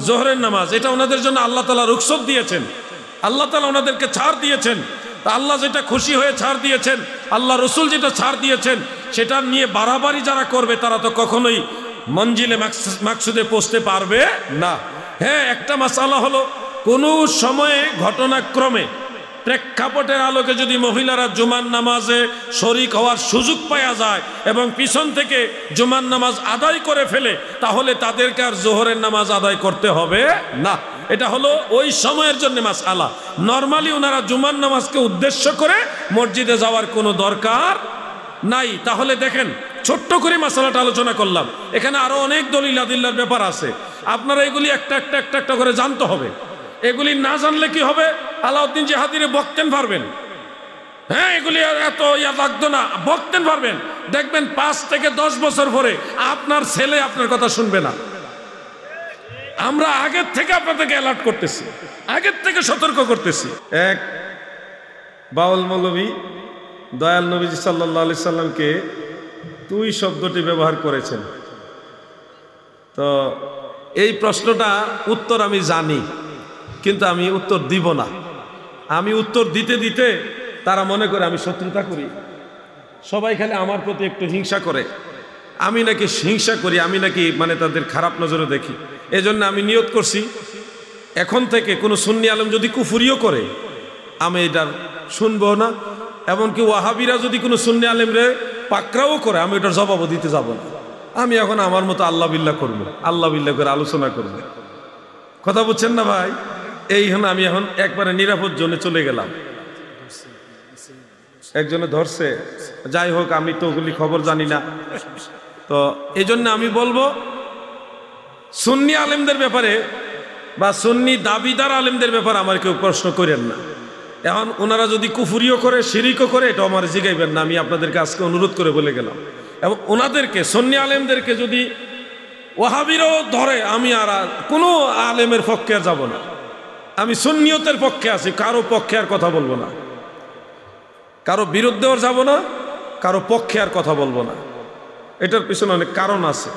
যোহরের নামাজ। এটা ওনাদের জন্য আল্লাহ তাআলা রুখসত দিয়েছেন, আল্লাহ তাআলা ওনাদেরকে ছাড় দিয়েছেন। তা আল্লাহ যেটা খুশি হয়ে ছাড় দিয়েছেন, আল্লাহ রসুল যেটা ছাড় দিয়েছেন, সেটা নিয়ে বাড়াবাড়ি যারা করবে তারা তো কখনোই মঞ্জিলে মাকসুদে পৌঁছতে পারবে না। হ্যাঁ, একটা মাসালা হলো কোনো সময়ে ঘটনাক্রমে প্রেক্ষাপটের আলোকে যদি মহিলারা জুমার নামাজে শরিক হওয়ার সুযোগ পাওয়া যায় এবং পিছন থেকে জুমার নামাজ আদায় করে ফেলে, তাহলে তাদেরকে আর জোহরের নামাজ আদায় করতে হবে না। এটা হলো ওই সময়ের জন্য মাসআলা। নরমালি ওনারা জুমার নামাজকে উদ্দেশ্য করে মসজিদে যাওয়ার কোনো দরকার নাই। তাহলে দেখেন, ছোট্ট করে মাসালাটা আলোচনা করলাম, এখানে আরো অনেক দলিল আদিল্লার ব্যাপার আছে। আপনারা এগুলি একটা করে জানতে হবে। এগুলি না জানলে কি হবে? আলাউদ্দিন জিহাদিরে বকতেন পারবেন, হ্যাঁ, এগুলি এত লাগতো না, বকতেন পারবেন। দেখবেন 5 থেকে 10 বছর পরে আপনার ছেলে আপনার কথা শুনবে না। আমরা আগের থেকে আপনাদেরকে অ্যালার্ট করতেছি, আগের থেকে সতর্ক করতেছি। এক বাউল মৌলভী দয়াল নবীজি সাল্লাল্লাহু আলাইহি সাল্লামকে তুই শব্দটি ব্যবহার করেছেন। তো এই প্রশ্নটা উত্তর আমি জানি, কিন্তু আমি উত্তর দিব না। আমি উত্তর দিতে দিতে তারা মনে করে আমি শত্রুতা করি, সবাই খালি আমার প্রতি একটু হিংসা করে, আমি নাকি হিংসা করি, আমি নাকি মানে তাদের খারাপ নজরে দেখি। এজন্য আমি নিয়ত করছি, এখন থেকে কোনো সুন্নি আলেম যদি কুফরিও করে আমি এটা শুনবো না, এমনকি ওয়াহাবিরা যদি কোনো সুন্নি আলেমরে পাকড়াও করে আমি এটার জবাবও দিতে যাব না। আমি এখন আমার মতো আল্লাহ বিল্লাহ করবো, আল্লাহ বিল্লাহ করে আলোচনা করবো। কথা বুঝছেন না ভাই? এই আমি এখন একবারে নিরাপদ জোনে চলে গেলাম। একজনে ধরছে, যাই হোক, আমি তো ওগুলি খবর জানি না। তো এই জন্য আমি বলবো, সুন্নি আলেমদের ব্যাপারে বা সুন্নি দাবিদার আলেমদের ব্যাপারে আমার কেউ প্রশ্ন করেন না। এখন ওনারা যদি কুফরিও করে, শিরিকও করে, এটা আমার জিগাইবেন না। আমি আপনাদেরকে আজকে অনুরোধ করে বলে গেলাম। এবং ওনাদেরকে, সুন্নি আলেমদেরকে যদি ওয়াহাবিরও ধরে, আমি আর কোনো আলেমের পক্ষে আর যাব না। আমি সুন্নিয়তের পক্ষে আছি, কারো পক্ষে আর কথা বলবো না, কারো বিরুদ্ধেও যাব না, কারো পক্ষে আর কথা বলবো না। এটার পিছনে অনেক কারণ আছে।